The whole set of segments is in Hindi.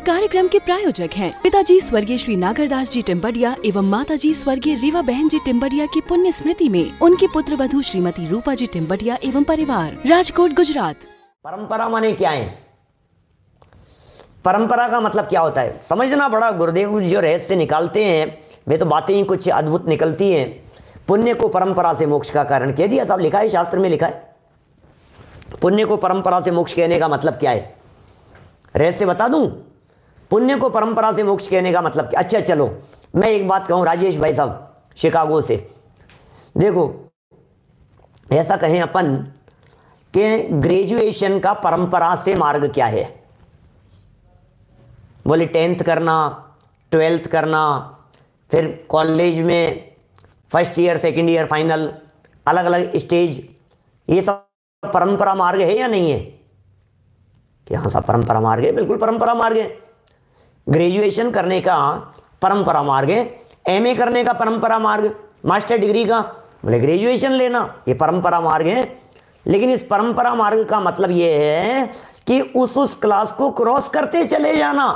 कार्यक्रम के प्रायोजक हैं पिताजी स्वर्गीय श्री नागरदास जी टिम्बडिया एवं माताजी स्वर्गीय रीवा बहन जी टिम्बडिया की पुण्य स्मृति में उनकी पुत्र वधू श्रीमती रूपा जी टिम्बडिया एवं परिवार, राजकोट, गुजरात। परंपरा माने क्या है? परंपरा का मतलब क्या होता है समझना बड़ा। गुरुदेव जो रहस्य निकालते हैं वे तो बातें ही कुछ अद्भुत निकलती हैं। पुण्य को परंपरा से मोक्ष का कारण कह दिया, सब लिखा है, शास्त्र में लिखा है। पुण्य को परंपरा से मोक्ष कहने का मतलब क्या है? रहस्य बता दूं? पुण्य को परंपरा से मोक्ष कहने का मतलब क्या? अच्छा चलो मैं एक बात कहूं राजेश भाई साहब शिकागो से। देखो ऐसा कहें अपन कि ग्रेजुएशन का परंपरा से मार्ग क्या है? बोले 10th करना, 12th करना, फिर कॉलेज में first year, second year, final, अलग अलग स्टेज, ये सब परंपरा मार्ग है या नहीं है? कि हाँ सब परंपरा मार्ग है, बिल्कुल परंपरा मार्ग है। ग्रेजुएशन करने का परंपरा मार्ग है, एमए करने का परंपरा मार्ग, मास्टर डिग्री का बोले ग्रेजुएशन लेना, ये परंपरा मार्ग है। लेकिन इस परंपरा मार्ग का मतलब ये है कि उस क्लास को क्रॉस करते चले जाना,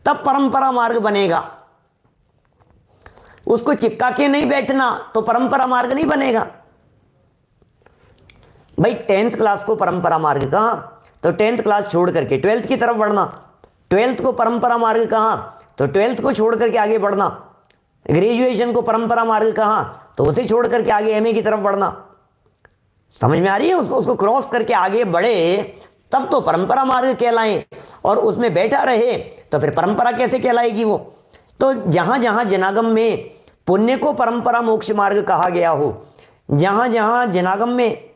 तब परंपरा मार्ग बनेगा। उसको चिपका के नहीं बैठना तो परंपरा मार्ग नहीं बनेगा। भाई 10th क्लास को परंपरा मार्ग कहा तो 10th क्लास छोड़ करके 12th की तरफ बढ़ना, 12th को परंपरा मार्ग कहा तो 12th को छोड़ करके आगे बढ़ना, ग्रेजुएशन को परंपरा मार्ग कहा तो उसे छोड़ करके आगे एमए की तरफ बढ़ना। समझ में आ रही है? उसको क्रॉस करके आगे बढ़े तब तो परंपरा मार्ग कहलाए, और उसमें बैठा रहे तो फिर परंपरा कैसे कहलाएगी वो? तो जहां जहां जनागम में पुण्य को परंपरा मोक्ष मार्ग कहा गया हो, जहां जहां जनागम में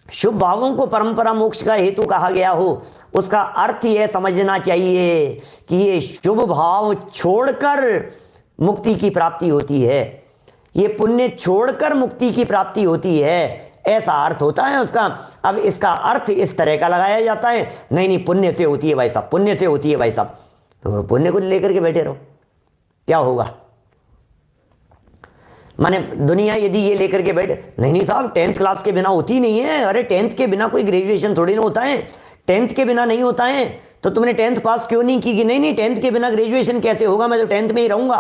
शुभ भावों को परंपरा मोक्ष का हेतु कहा गया हो, उसका अर्थ यह समझना चाहिए कि ये शुभ भाव छोड़कर मुक्ति की प्राप्ति होती है, ये पुण्य छोड़कर मुक्ति की प्राप्ति होती है, ऐसा अर्थ होता है उसका। अब इसका अर्थ इस तरह का लगाया जाता है, नहीं नहीं पुण्य से होती है भाई साहब, पुण्य से होती है भाई साहब, तो पुण्य को लेकर के बैठे रहो, क्या होगा? माने दुनिया यदि ये लेकर के बैठे, नहीं नहीं साहब 10th क्लास के बिना होती नहीं है। अरे 10th के बिना कोई ग्रेजुएशन थोड़ी ना होता है, 10th के बिना नहीं होता है। तो तुमने 10th पास क्यों नहीं की? नहीं नहीं 10th के बिना ग्रेजुएशन कैसे होगा, मैं तो 10th में ही रहूंगा।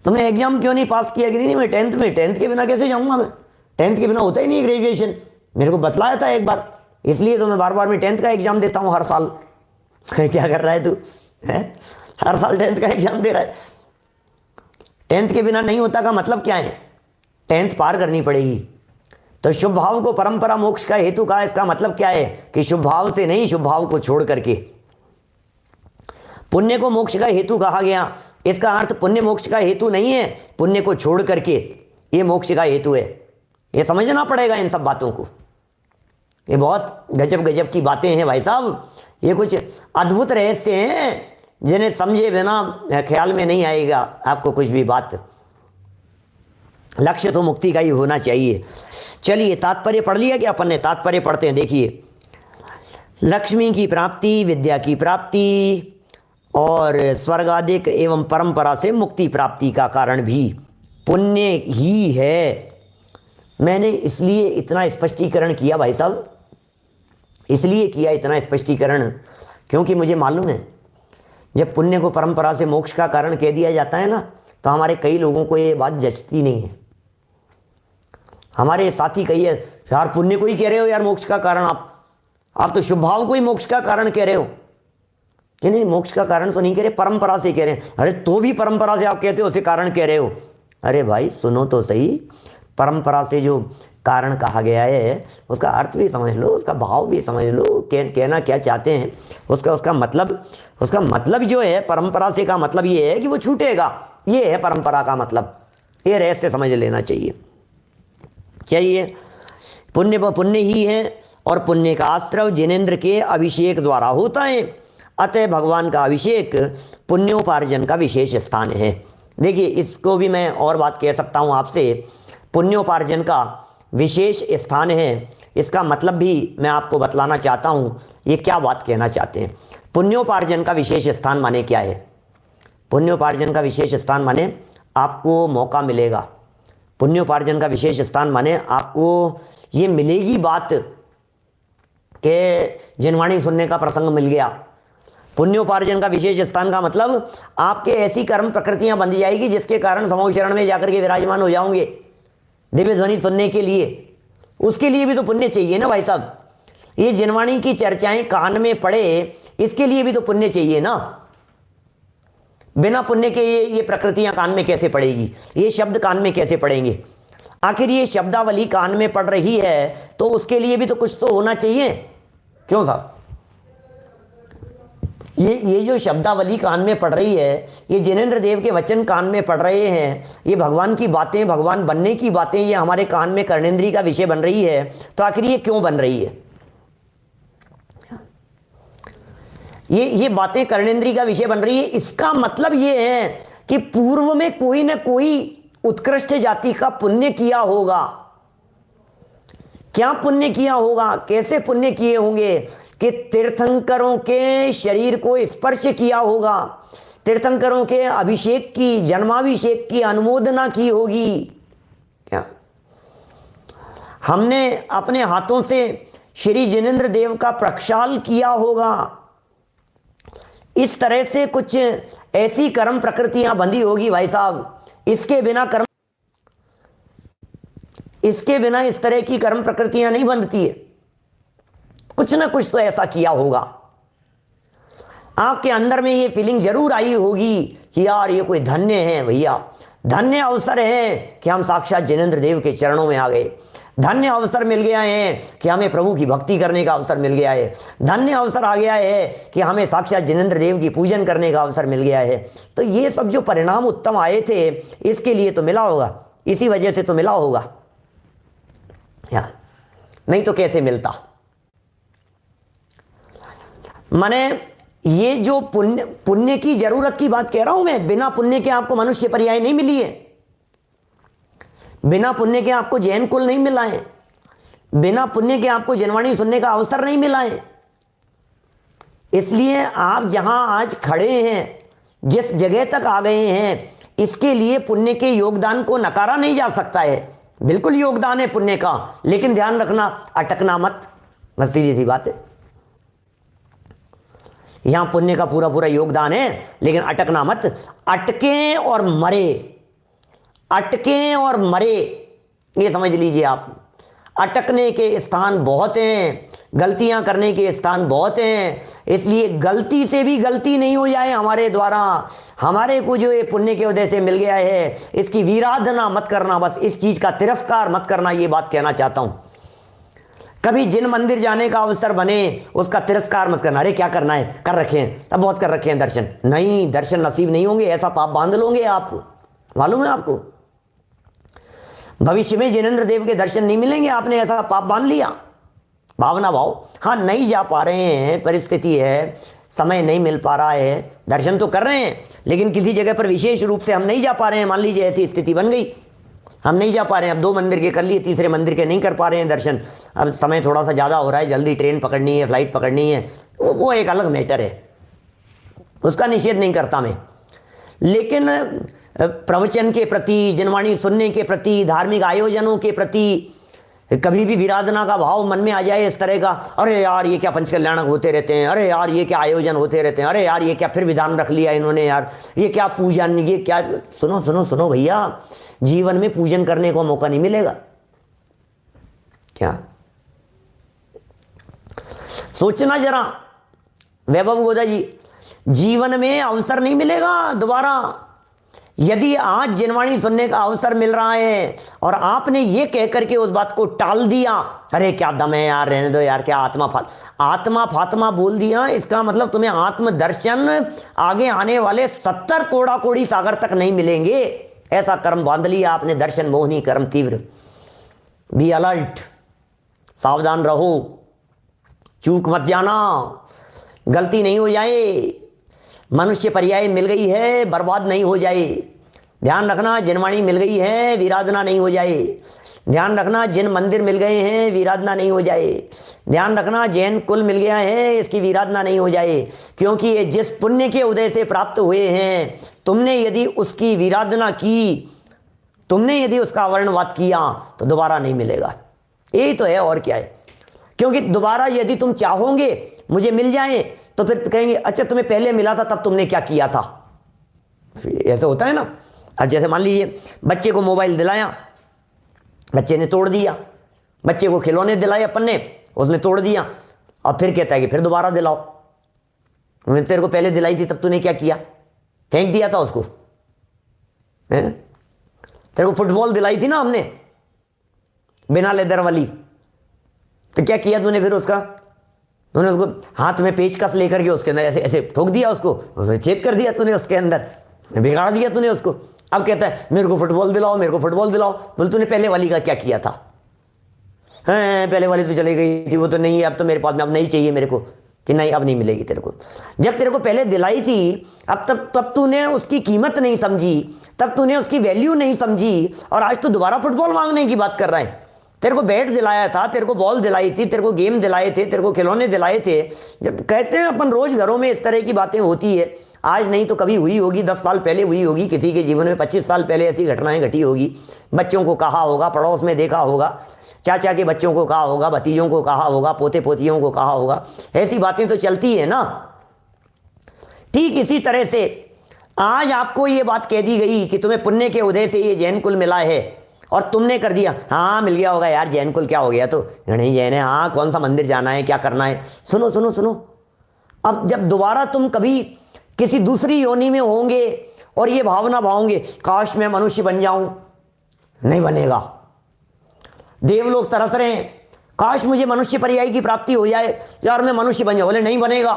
तुमने एग्जाम क्यों नहीं पास किया? कि नहीं मैं 10th में, 10th के बिना कैसे जाऊंगा मैं, 10th के बिना होता ही नहीं ग्रेजुएशन। मेरे को बतलाया था एक बार, इसलिए तो मैं बार बार मैं 10th का एग्जाम देता हूँ हर साल। क्या कर रहा है तू? हर साल 10th का एग्जाम दे रहा है। 10th के बिना नहीं होता का मतलब क्या है? 10th पार करनी पड़ेगी। तो शुभ भाव को परंपरा मोक्ष का हेतु कहा, इसका मतलब क्या है कि शुभ भाव से नहीं, शुभ भाव को छोड़ करके पुण्य को मोक्ष का हेतु कहा गया। इसका अर्थ पुण्य मोक्ष का हेतु नहीं है, पुण्य को छोड़ करके ये मोक्ष का हेतु है। ये समझना पड़ेगा इन सब बातों को। ये बहुत गजब गजब की बातें हैं भाई साहब, ये कुछ अद्भुत रहस्य हैं जिन्हें समझे बिना ख्याल में नहीं आएगा आपको कुछ भी बात। लक्ष्य तो मुक्ति का ही होना चाहिए। चलिए तात्पर्य पढ़ लिया क्या अपन ने? तात्पर्य पढ़ते हैं। देखिए, लक्ष्मी की प्राप्ति, विद्या की प्राप्ति और स्वर्गादिक एवं परंपरा से मुक्ति प्राप्ति का कारण भी पुण्य ही है। मैंने इसलिए इतना स्पष्टीकरण किया भाई साहब, इसलिए किया इतना स्पष्टीकरण क्योंकि मुझे मालूम है जब पुण्य को परंपरा से मोक्ष का कारण कह दिया जाता है ना, तो हमारे कई लोगों को ये बात जचती नहीं है। हमारे साथी कही है, यार पुण्य को ही कह रहे हो यार मोक्ष का कारण, आप तो शुभ भाव को ही मोक्ष का कारण कह रहे हो। कि नहीं, मोक्ष का कारण तो नहीं कह रहे, परंपरा से कह रहे हैं। अरे तो भी परंपरा से आप कैसे उसे कारण कह रहे हो? अरे भाई सुनो तो सही, परंपरा से जो कारण कहा गया है उसका अर्थ भी समझ लो, उसका भाव भी समझ लो, कहना क्या चाहते हैं, उसका मतलब जो है परंपरा से का मतलब ये है कि वो छूटेगा, ये है परंपरा का मतलब। ये रहस्य समझ लेना चाहिए। पुण्य ही है और पुण्य का आश्रय जिनेंद्र के अभिषेक द्वारा होता है, अतः भगवान का अभिषेक पुण्योपार्जन का विशेष स्थान है। देखिए इसको भी मैं और बात कह सकता हूँ आपसे, पुण्योपार्जन का विशेष स्थान है, इसका मतलब भी मैं आपको बतलाना चाहता हूँ। ये क्या बात कहना चाहते हैं? पुण्योपार्जन का विशेष स्थान माने क्या है? पुण्योपार्जन का विशेष स्थान माने आपको मौका मिलेगा, पुण्योपार्जन का विशेष स्थान माने आपको ये मिलेगी बात कि जिनवाणी सुनने का प्रसंग मिल गया। पुण्योपार्जन का विशेष स्थान का मतलब आपके ऐसी कर्म प्रकृतियां बन जाएगी जिसके कारण समूह शरण में जाकर के विराजमान हो जाओगे दिव्य ध्वनि सुनने के लिए। उसके लिए भी तो पुण्य चाहिए ना भाई साहब। ये जिनवाणी की चर्चाएं कान में पड़े, इसके लिए भी तो पुण्य चाहिए ना। बिना पुण्य के ये प्रकृतियां कान में कैसे पड़ेगी, ये शब्द कान में कैसे पड़ेंगे। आखिर ये शब्दावली कान में पड़ रही है तो उसके लिए भी तो कुछ तो होना चाहिए। क्यों साहब, ये जो शब्दावली कान में पड़ रही है, ये जिनेंद्र देव के वचन कान में पड़ रहे हैं, ये भगवान की बातें, भगवान बनने की बातें, ये हमारे कान में कर्णेंद्रिय का विषय बन रही है, तो आखिर ये क्यों बन रही है। ये बातें कर्णेंद्रिय का विषय बन रही है, इसका मतलब ये है कि पूर्व में कोई ना कोई उत्कृष्ट जाति का पुण्य किया होगा। क्या पुण्य किया होगा, कैसे पुण्य किए होंगे कि तीर्थंकरों के शरीर को स्पर्श किया होगा, तीर्थंकरों के अभिषेक की, जन्माभिषेक की अनुमोदना की होगी। क्या हमने अपने हाथों से श्री जिनेंद्र देव का प्रक्षाल किया होगा। इस तरह से कुछ ऐसी कर्म प्रकृतियां बंधी होगी भाई साहब। इसके बिना इस तरह की कर्म प्रकृतियां नहीं बनती है। कुछ ना कुछ तो ऐसा किया होगा। आपके अंदर में ये फीलिंग जरूर आई होगी कि यार ये कोई धन्य है भैया, धन्य अवसर है कि हम साक्षात जिनेंद्र देव के चरणों में आ गए, धन्य अवसर मिल गया है कि हमें प्रभु की भक्ति करने का अवसर मिल गया है, धन्य अवसर आ गया है कि हमें साक्षात जिनेंद्र देव की पूजन करने का अवसर मिल गया है। तो ये सब जो परिणाम उत्तम आए थे, इसके लिए तो मिला होगा, इसी वजह से तो मिला होगा यार, नहीं तो कैसे मिलता। माने ये जो पुण्य की जरूरत की बात कह रहा हूं मैं, बिना पुण्य के आपको मनुष्य पर्याय नहीं मिली है, बिना पुण्य के आपको जैन कुल नहीं मिला है, बिना पुण्य के आपको जिनवाणी सुनने का अवसर नहीं मिला है। इसलिए आप जहां आज खड़े हैं, जिस जगह तक आ गए हैं, इसके लिए पुण्य के योगदान को नकारा नहीं जा सकता है। बिल्कुल योगदान है पुण्य का, लेकिन ध्यान रखना अटकना मत, बस सीधी सी बात है। यहां पुण्य का पूरा पूरा योगदान है, लेकिन अटकना मत। अटके और मरे, अटके और मरे, ये समझ लीजिए आप। अटकने के स्थान बहुत हैं, गलतियां करने के स्थान बहुत हैं, इसलिए गलती से भी गलती नहीं हो जाए हमारे द्वारा। हमारे को जो ये पुण्य के उदय से मिल गया है, इसकी विराधना मत करना, बस इस चीज का तिरस्कार मत करना, ये बात कहना चाहता हूं। कभी जिन मंदिर जाने का अवसर बने, उसका तिरस्कार मत करना। अरे क्या करना है, कर रखे हैं, तब बहुत कर रखे हैं दर्शन, नहीं दर्शन नसीब नहीं होंगे, ऐसा पाप बांध लोगे आप, मालूम है आपको। भविष्य में जिनेंद्र देव के दर्शन नहीं मिलेंगे, आपने ऐसा पाप बांध लिया। भावना भाव, हाँ नहीं जा पा रहे हैं, परिस्थिति है, समय नहीं मिल पा रहा है, दर्शन तो कर रहे हैं, लेकिन किसी जगह पर विशेष रूप से हम नहीं जा पा रहे हैं। मान लीजिए ऐसी स्थिति बन गई, हम नहीं जा पा रहे हैं, अब 2 मंदिर के कर लिए, तीसरे मंदिर के नहीं कर पा रहे हैं दर्शन, अब समय थोड़ा सा ज़्यादा हो रहा है, जल्दी ट्रेन पकड़नी है, फ्लाइट पकड़नी है, वो एक अलग मैटर है, उसका निषेध नहीं करता मैं। लेकिन प्रवचन के प्रति, जिनवाणी सुनने के प्रति, धार्मिक आयोजनों के प्रति कभी भी विराधना का भाव मन में आ जाए इस तरह का, अरे यार ये क्या पंचकल्याणक होते रहते हैं, अरे यार ये क्या आयोजन होते रहते हैं, अरे यार ये क्या फिर विधान रख लिया इन्होंने, यार ये क्या पूजन, ये क्या। सुनो सुनो सुनो भैया, जीवन में पूजन करने को मौका नहीं मिलेगा क्या, सोचना जरा वैभव गोदा जी, जीवन में अवसर नहीं मिलेगा दोबारा। यदि आज जिनवाणी सुनने का अवसर मिल रहा है और आपने ये कह करके उस बात को टाल दिया, अरे क्या दम है यार, रहने दो यार, क्या आत्मा फात्मा बोल दिया, इसका मतलब तुम्हें आत्म दर्शन आगे आने वाले 70 कोड़ा कोड़ी सागर तक नहीं मिलेंगे। ऐसा कर्म बांध लिया आपने, दर्शन मोहनी कर्म तीव्र। बी अलर्ट, सावधान रहो, चूक मत जाना, गलती नहीं हो जाए, मनुष्य पर्याय मिल गई है, बर्बाद नहीं हो जाए। ध्यान रखना, जिनवाणी मिल गई है, विराधना नहीं हो जाए। ध्यान रखना, जिन मंदिर मिल गए हैं, विराधना नहीं हो जाए। ध्यान रखना, जैन कुल मिल गया है, इसकी विराधना नहीं हो जाए, क्योंकि ये जिस पुण्य के उदय से प्राप्त हुए हैं, तुमने यदि उसकी विराधना की, तुमने यदि उसका वर्णवाद किया, तो दोबारा नहीं मिलेगा। यही तो है, और क्या है। क्योंकि दोबारा यदि तुम चाहोगे मुझे मिल जाए तो फिर कहेंगे अच्छा तुम्हें पहले मिला था तब तुमने क्या किया था। ऐसा होता है ना। अब जैसे मान लीजिए बच्चे को मोबाइल दिलाया, बच्चे ने तोड़ दिया, बच्चे को खिलौने दिलाए अपन ने, उसने तोड़ दिया, और फिर कहता है कि फिर दोबारा दिलाओ। मैंने तेरे को पहले दिलाई थी तब तूने क्या किया, फेंक दिया था उसको। तेरे को फुटबॉल दिलाई थी ना हमने बिना लेदर वाली, तो क्या किया तूने फिर उसका, तूने उसको हाथ में पेचकस लेकर के उसके अंदर ऐसे ऐसे ठोक दिया, उसको छेद कर दिया तूने, उसके अंदर बिगाड़ दिया तूने उसको। अब कहता है मेरे को फुटबॉल दिलाओ, मेरे को फुटबॉल दिलाओ। बोले तूने पहले वाली का क्या किया था। हाँ पहले वाली तो चली गई थी, वो तो नहीं है, अब तो मेरे पास में अब नहीं चाहिए मेरे को, कि नहीं अब नहीं मिलेगी तेरे को। जब तेरे को पहले दिलाई थी अब तब तूने उसकी कीमत नहीं समझी, तब तूने उसकी वैल्यू नहीं समझी, और आज तू दोबारा फुटबॉल मांगने की बात कर रहा है। तेरे को बैट दिलाया था, तेरे को बॉल दिलाई थी, तेरे को गेम दिलाए थे, तेरे को खिलौने दिलाए थे। जब कहते हैं अपन रोज घरों में इस तरह की बातें होती है, आज नहीं तो कभी हुई होगी, 10 साल पहले हुई होगी किसी के जीवन में, 25 साल पहले ऐसी घटनाएं घटी होगी। बच्चों को कहा होगा, पड़ोस में देखा होगा, चाचा के बच्चों को कहा होगा, भतीजों को कहा होगा, पोते पोतियों को कहा होगा। ऐसी बातें तो चलती है ना। ठीक इसी तरह से आज आपको ये बात कह दी गई कि तुम्हें पुण्य के उदय से ये जैन कुल मिला है, और तुमने कर दिया हाँ मिल गया होगा यार, जैन कुल क्या हो गया, तो नहीं जैन है, हाँ कौन सा मंदिर जाना है, क्या करना है। सुनो सुनो सुनो, अब जब दोबारा तुम कभी किसी दूसरी योनि में होंगे और ये भावना भाओगे काश मैं मनुष्य बन जाऊं, नहीं बनेगा। देवलोग तरस रहे हैं काश मुझे मनुष्य पर्याय की प्राप्ति हो जाए, यार मैं मनुष्य बन जाऊं, बोले नहीं बनेगा।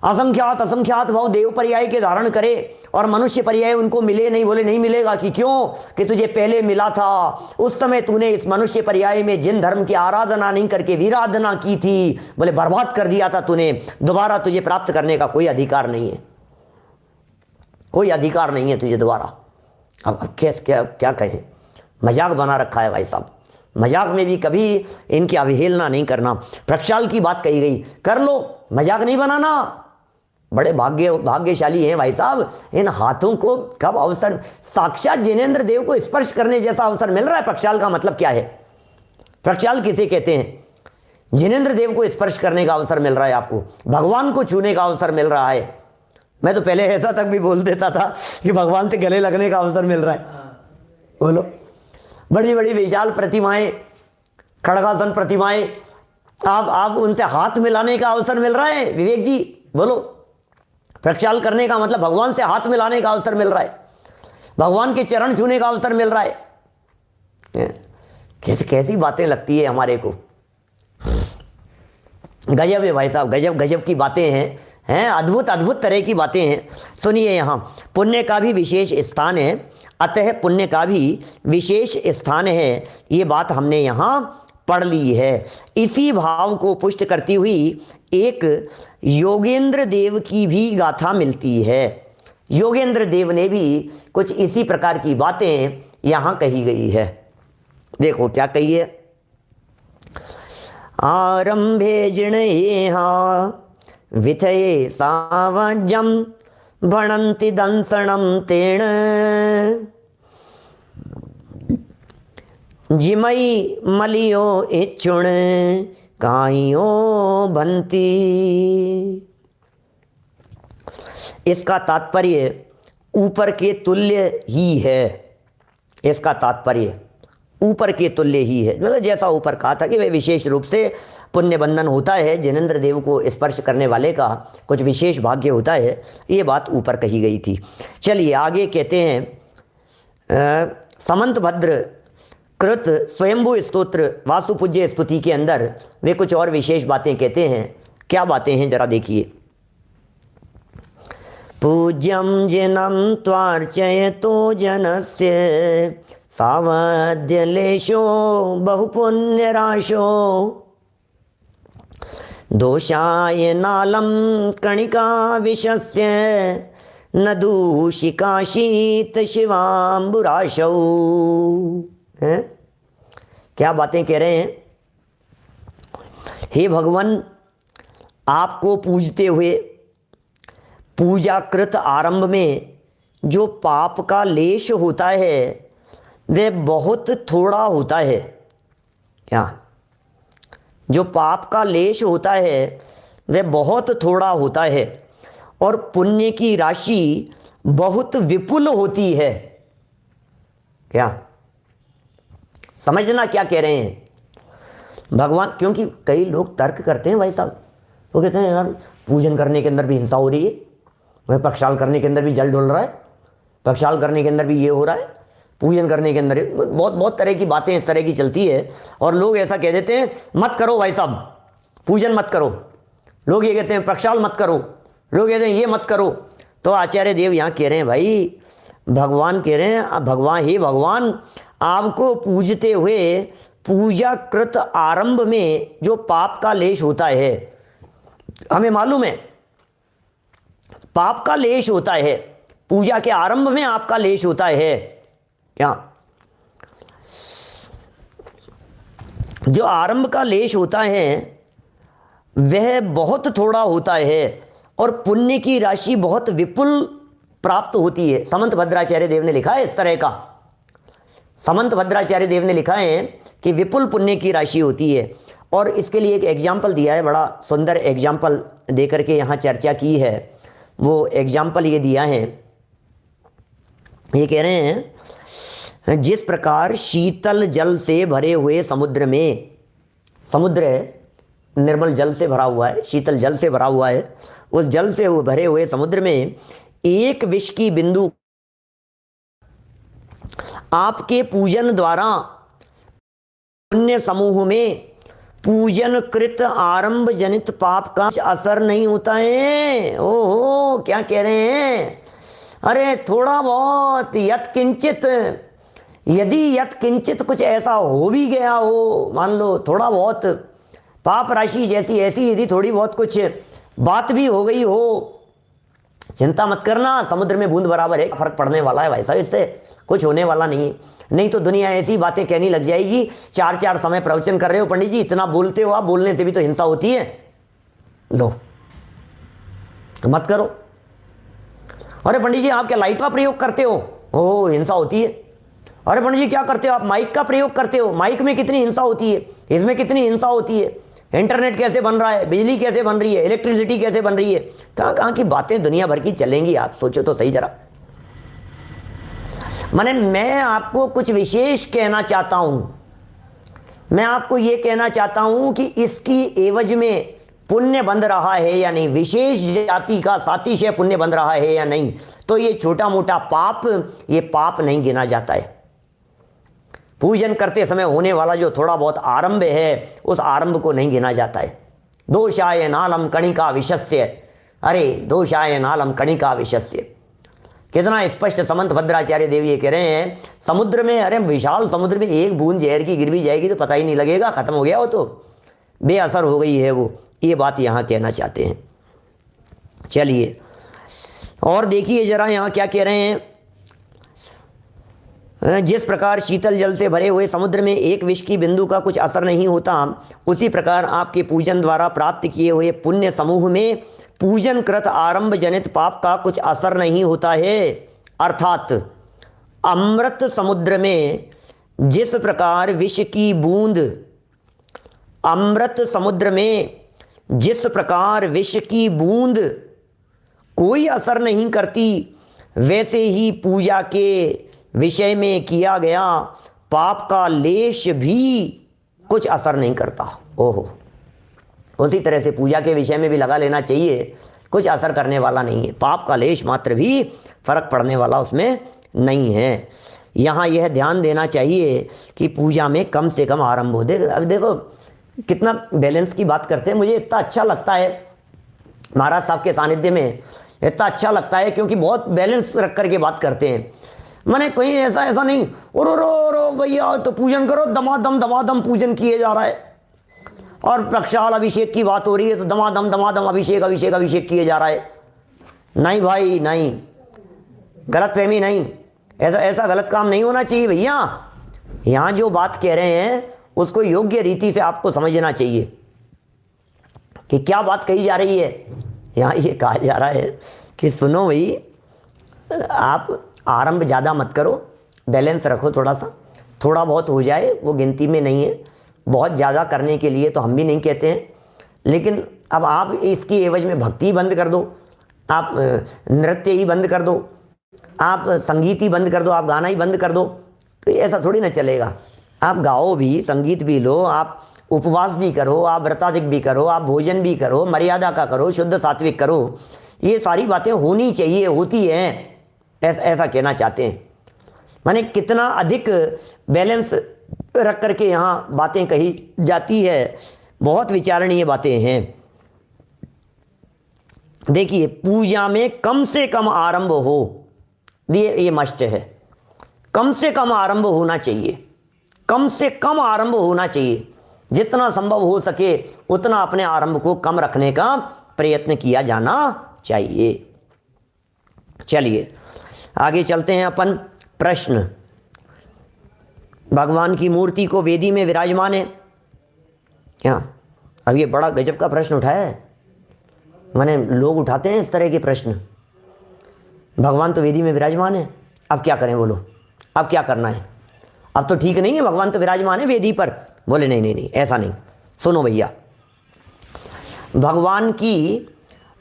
असंख्यात असंख्यात भाव देव पर्याय के धारण करे और मनुष्य पर्याय उनको मिले नहीं, बोले नहीं मिलेगा। कि क्यों, कि तुझे पहले मिला था, उस समय तूने इस मनुष्य पर्याय में जिन धर्म की आराधना नहीं करके वीराधना की थी, बोले बर्बाद कर दिया था तूने, दोबारा तुझे प्राप्त करने का कोई अधिकार नहीं है, कोई अधिकार नहीं है तुझे दोबारा। अब क्या कहें, मजाक बना रखा है भाई साहब। मजाक में भी कभी इनकी अवहेलना नहीं करना। प्रक्षाल की बात कही गई, कर लो, मजाक नहीं बनाना। बड़े भाग्यशाली हैं भाई साहब, इन हाथों को कब अवसर, साक्षात जिनेंद्र देव को स्पर्श करने जैसा अवसर मिल रहा है। प्रक्षाल का मतलब क्या है, प्रक्षाल किसे कहते हैं, जिनेंद्र देव को स्पर्श करने का अवसर मिल रहा है आपको, भगवान को छूने का अवसर मिल रहा है। मैं तो पहले ऐसा तक भी बोल देता था कि भगवान से गले लगने का अवसर मिल रहा है। बोलो, बड़ी बड़ी विशाल प्रतिमाएं, खड़गासन प्रतिमाएं, आप उनसे हाथ मिलाने का अवसर मिल रहा है। विवेक जी बोलो, प्रक्षाल करने का मतलब भगवान से हाथ मिलाने का अवसर मिल रहा है, भगवान के चरण छूने का अवसर मिल रहा है। कैसी बातें लगती है हमारे को, गजब है भाई साहब, गजब गजब की बातें हैं, अद्भुत अद्भुत तरह की बातें हैं। सुनिए, यहाँ पुण्य का भी विशेष स्थान है, अतः पुण्य का भी विशेष स्थान है, ये बात हमने यहाँ पढ़ ली है। इसी भाव को पुष्ट करती हुई एक योगेंद्र देव की भी गाथा मिलती है। योगेंद्र देव ने भी कुछ इसी प्रकार की बातें यहाँ कही गई है। देखो क्या कही है, आरंभे जिणेहा विथये सावज्यम भणन्ति दंसणम तेण जिमई मलियो इच्छुण काइयो भंती। इसका तात्पर्य ऊपर के तुल्य ही है, इसका तात्पर्य ऊपर के तुल्य ही है। मतलब जैसा ऊपर कहा था कि वह विशेष रूप से पुण्य बंधन होता है, जिनेंद्र देव को स्पर्श करने वाले का कुछ विशेष भाग्य होता है, ये बात ऊपर कही गई थी। चलिए आगे कहते हैं, समंतभद्र कृत स्वयंभू स्तोत्र वासुपूज्य स्तुति के अंदर वे कुछ और विशेष बातें कहते हैं। क्या बातें हैं जरा देखिए। पूज्यम जिनम त्वार्चयतो जनस्य सावध्यलेशो बहुपुण्यराशो दोषाय नालम कणिका विषस्य न दूषिका शीत शिवाम्बुराशौ। हैं, क्या बातें कह रहे हैं। हे भगवान, आपको पूजते हुए पूजाकृत आरंभ में जो पाप का लेश होता है वह बहुत थोड़ा होता है। क्या जो पाप का लेश होता है वह बहुत थोड़ा होता है और पुण्य की राशि बहुत विपुल होती है। क्या समझना क्या कह रहे हैं भगवान? क्योंकि कई लोग तर्क करते हैं भाई साहब, वो कहते हैं यार पूजन करने के अंदर भी हिंसा हो रही है, वह प्रक्षाल करने के अंदर भी जल डोल रहा है, प्रक्षाल करने के अंदर भी ये हो रहा है, पूजन करने के अंदर बहुत बहुत तरह की बातें इस तरह की चलती है। और लोग ऐसा कह देते हैं मत करो भाई साहब, पूजन मत करो। लोग ये कहते हैं प्रक्षाल मत करो, लोग कहते हैं ये मत करो। तो आचार्य देव यहाँ कह रहे हैं भाई, भगवान कह रहे हैं भगवान ही भगवान आपको पूजते हुए पूजा कृत आरंभ में जो पाप का लेश होता है, हमें मालूम है पाप का लेश होता है, पूजा के आरंभ में आपका लेश होता है। क्या जो आरंभ का लेश होता है वह बहुत थोड़ा होता है और पुण्य की राशि बहुत विपुल प्राप्त होती है। समंत भद्राचार्य देव ने लिखा है इस तरह का, समंत भद्राचार्य देव ने लिखा है कि विपुल पुण्य की राशि होती है। और इसके लिए एक एग्जाम्पल दिया है, बड़ा सुंदर एग्जाम्पल दे करके यहाँ चर्चा की है। वो एग्जाम्पल ये दिया है, ये कह रहे हैं जिस प्रकार शीतल जल से भरे हुए समुद्र में, समुद्र है निर्मल जल से भरा हुआ है, शीतल जल से भरा हुआ है, उस जल से भरे हुए समुद्र में एक विष की बिंदु आपके पूजन द्वारा पुण्य समूह में पूजन कृत आरंभ जनित पाप का असर नहीं होता है। ओहो क्या कह रहे हैं, अरे थोड़ा बहुत यत किंचित, यदि यत किंचित कुछ ऐसा हो भी गया हो, मान लो थोड़ा बहुत पाप राशि जैसी ऐसी यदि थोड़ी बहुत कुछ बात भी हो गई हो, चिंता मत करना, समुद्र में बूंद बराबर है, फर्क पड़ने वाला है भाई साहब, इससे कुछ होने वाला नहीं है। नहीं तो दुनिया ऐसी बातें कहने लग जाएगी, चार चार समय प्रवचन कर रहे हो पंडित जी, इतना बोलते हो आप, बोलने से भी तो हिंसा होती है, लो मत करो। अरे पंडित जी आप क्या लाइट का प्रयोग करते हो, ओ हिंसा होती है। अरे पंडित जी क्या करते हो आप, माइक का प्रयोग करते हो, माइक में कितनी हिंसा होती है, इसमें कितनी हिंसा होती है, इंटरनेट कैसे बन रहा है, बिजली कैसे बन रही है, इलेक्ट्रिसिटी कैसे बन रही है, कहाँ कहाँ की बातें दुनिया भर की चलेंगी, आप सोचो तो सही जरा। माने मैं आपको कुछ विशेष कहना चाहता हूं, मैं आपको यह कहना चाहता हूं कि इसकी एवज में पुण्य बंध रहा है या नहीं, विशेष जाति का सातिशय पुण्य बंध रहा है या नहीं, तो ये छोटा मोटा पाप, ये पाप नहीं गिना जाता है। पूजन करते समय होने वाला जो थोड़ा बहुत आरंभ है, उस आरंभ को नहीं गिना जाता है। दोषाय नालम कणिका विशस्य, अरे दोषाय नालम कणिका विशस्य, कितना स्पष्ट समंत भद्राचार्य देव ये कह रहे हैं। समुद्र में, अरे विशाल समुद्र में एक बूंद जहर की गिर भी जाएगी तो पता ही नहीं लगेगा, खत्म हो गया वो, तो बेअसर हो गई है वो, ये बात यहाँ कहना चाहते हैं। चलिए और देखिए जरा यहाँ क्या कह रहे हैं, जिस प्रकार शीतल जल से भरे हुए समुद्र में एक विष की बिंदु का कुछ असर नहीं होता, उसी प्रकार आपके पूजन द्वारा प्राप्त किए हुए पुण्य समूह में पूजन कृत आरंभ जनित पाप का कुछ असर नहीं होता है। अर्थात अमृत समुद्र में जिस प्रकार विष की बूंद, अमृत समुद्र में जिस प्रकार विष की बूंद कोई असर नहीं करती, वैसे ही पूजा के विषय में किया गया पाप का लेश भी कुछ असर नहीं करता। ओहो, उसी तरह से पूजा के विषय में भी लगा लेना चाहिए, कुछ असर करने वाला नहीं है, पाप का लेश मात्र भी फर्क पड़ने वाला उसमें नहीं है। यहाँ यह ध्यान देना चाहिए कि पूजा में कम से कम आरंभ हो। अब देखो कितना बैलेंस की बात करते हैं, मुझे इतना अच्छा लगता है महाराज साहब के सानिध्य में, इतना अच्छा लगता है क्योंकि बहुत बैलेंस रख करके बात करते हैं। मैंने कहीं ऐसा नहीं रो भैया तो पूजन करो, दमादम पूजन किए जा रहा है, और प्रक्षाल अभिषेक की बात हो रही है तो दमादम अभिषेक किए जा रहा है। नहीं भाई नहीं, गलत फहमी नहीं, ऐसा गलत काम नहीं होना चाहिए भैया। यहाँ जो बात कह रहे हैं उसको योग्य रीति से आपको समझना चाहिए कि क्या बात कही जा रही है। यहाँ ये कहा जा रहा है कि सुनो भाई, आप आरंभ ज़्यादा मत करो, बैलेंस रखो, थोड़ा सा, थोड़ा बहुत हो जाए वो गिनती में नहीं है, बहुत ज़्यादा करने के लिए तो हम भी नहीं कहते हैं, लेकिन अब आप इसकी एवज में भक्ति बंद कर दो, आप नृत्य ही बंद कर दो, आप संगीत ही बंद कर दो, आप गाना ही बंद कर दो, तो ऐसा थोड़ी ना चलेगा। आप गाओ भी, संगीत भी लो, आप उपवास भी करो, आप व्रताधिक भी करो, आप भोजन भी करो, मर्यादा का करो, शुद्ध सात्विक करो, ये सारी बातें होनी चाहिए, होती हैं, ऐसा कहना चाहते हैं। माने कितना अधिक बैलेंस रख करके यहाँ बातें कही जाती है, बहुत विचारणीय बातें हैं। देखिए, पूजा में कम से कम आरंभ हो, ये मस्ट है, कम से कम आरंभ होना चाहिए, कम से कम आरंभ होना चाहिए, जितना संभव हो सके उतना अपने आरंभ को कम रखने का प्रयत्न किया जाना चाहिए। चलिए आगे चलते हैं अपन। प्रश्न, भगवान की मूर्ति को वेदी में विराजमान है क्या? अब ये बड़ा गजब का प्रश्न उठाया है, माने लोग उठाते हैं इस तरह के प्रश्न। भगवान तो वेदी में विराजमान है, अब क्या करें बोलो, अब क्या करना है? अब तो ठीक नहीं है, भगवान तो विराजमान है वेदी पर। बोले नहीं नहीं नहीं, ऐसा नहीं। सुनो भैया, भगवान की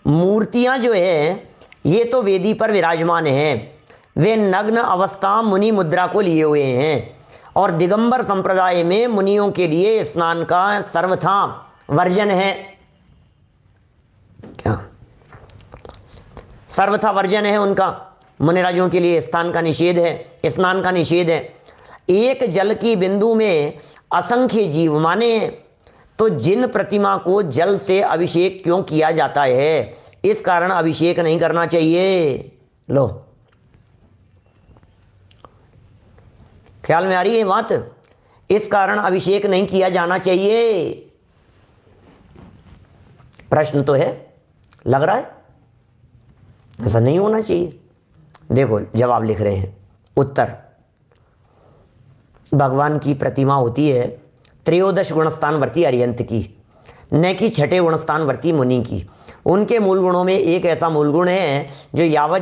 मूर्तियां जो है ये तो वेदी पर विराजमान हैं, वे नग्न अवस्था मुनि मुद्रा को लिए हुए हैं, और दिगंबर संप्रदाय में मुनियों के लिए स्नान का सर्वथा वर्जन है। क्या सर्वथा वर्जन है उनका? मुनिराजों के लिए स्नान का निषेध है, स्नान का निषेध है। एक जल की बिंदु में असंख्य जीव माने, तो जिन प्रतिमा को जल से अभिषेक क्यों किया जाता है, इस कारण अभिषेक नहीं करना चाहिए। लो, ख्याल में आ रही है बात? इस कारण अभिषेक नहीं किया जाना चाहिए। प्रश्न तो है, लग रहा है ऐसा नहीं होना चाहिए। देखो जवाब लिख रहे हैं। उत्तर, भगवान की प्रतिमा होती है त्रयोदश गुणस्थानवर्ती अरिहंत की, न कि छठे गुणस्थानवर्ती मुनि की। उनके मूल गुणों में एक ऐसा मूल गुण है जो यावत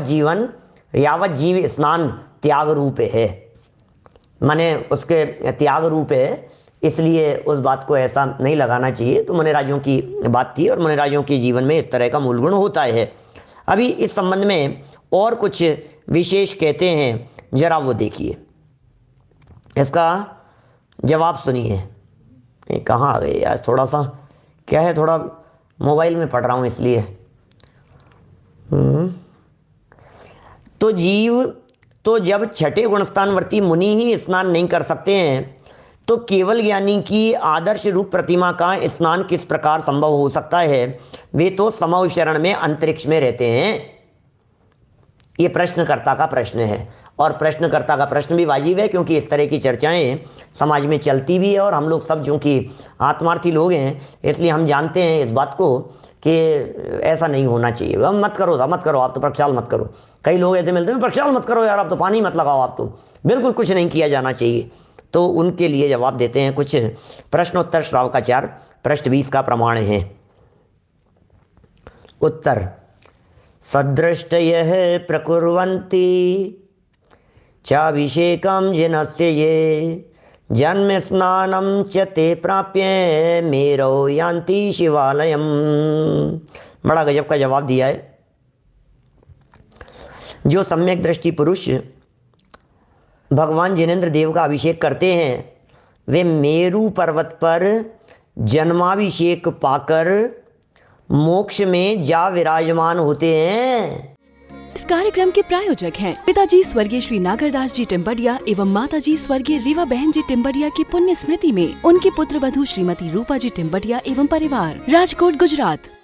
जीव स्नान त्याग रूप है, माने उसके त्याग रूप है, इसलिए उस बात को ऐसा नहीं लगाना चाहिए। तो मुनिराजों की बात थी, और मुनिराजों के जीवन में इस तरह का मूल गुण होता है। अभी इस संबंध में और कुछ विशेष कहते हैं, जरा वो देखिए, इसका जवाब सुनिए। कहाँ आ गए यार, थोड़ा सा क्या है, थोड़ा मोबाइल में पढ़ रहा हूँ इसलिए। तो जब छठे गुणस्थानवर्ती मुनि ही स्नान नहीं कर सकते हैं, तो केवल ज्ञानी की आदर्श रूप प्रतिमा का स्नान किस प्रकार संभव हो सकता है? वे तो समव शरण में अंतरिक्ष में रहते हैं। ये प्रश्नकर्ता का प्रश्न है, और प्रश्नकर्ता का प्रश्न भी वाजिब है, क्योंकि इस तरह की चर्चाएं समाज में चलती भी है, और हम लोग सब चूँकि आत्मार्थी लोग हैं इसलिए हम जानते हैं इस बात को कि ऐसा नहीं होना चाहिए। अब मत करो आप तो प्रक्षाल मत करो। कई लोग ऐसे मिलते हैं, प्रक्षाल मत करो यार, आप तो पानी मत लगाओ, आप तो बिल्कुल कुछ नहीं किया जाना चाहिए। तो उनके लिए जवाब देते हैं कुछ प्रश्नोत्तर श्रावकाचार पृष्ठ 20 का प्रमाण है। उत्तर, सदृष्टयः प्रकुर्वन्ति चाभिषेकं जिनस्य ये जन्म स्नानं च ते प्राप्य मेरौ यान्ति शिवालयम। बड़ा गजब का जवाब दिया है। जो सम्यक दृष्टि पुरुष भगवान जिनेंद्र देव का अभिषेक करते हैं, वे मेरू पर्वत पर जन्माभिषेक पाकर मोक्ष में जा विराजमान होते हैं। इस कार्यक्रम के प्रायोजक हैं पिताजी स्वर्गीय श्री नागरदास जी टिम्बडिया एवं माताजी स्वर्गीय रीवा बहन जी टिम्बडिया की पुण्य स्मृति में उनकी पुत्र वधू श्रीमती रूपा जी टिम्बडिया एवं परिवार, राजकोट गुजरात।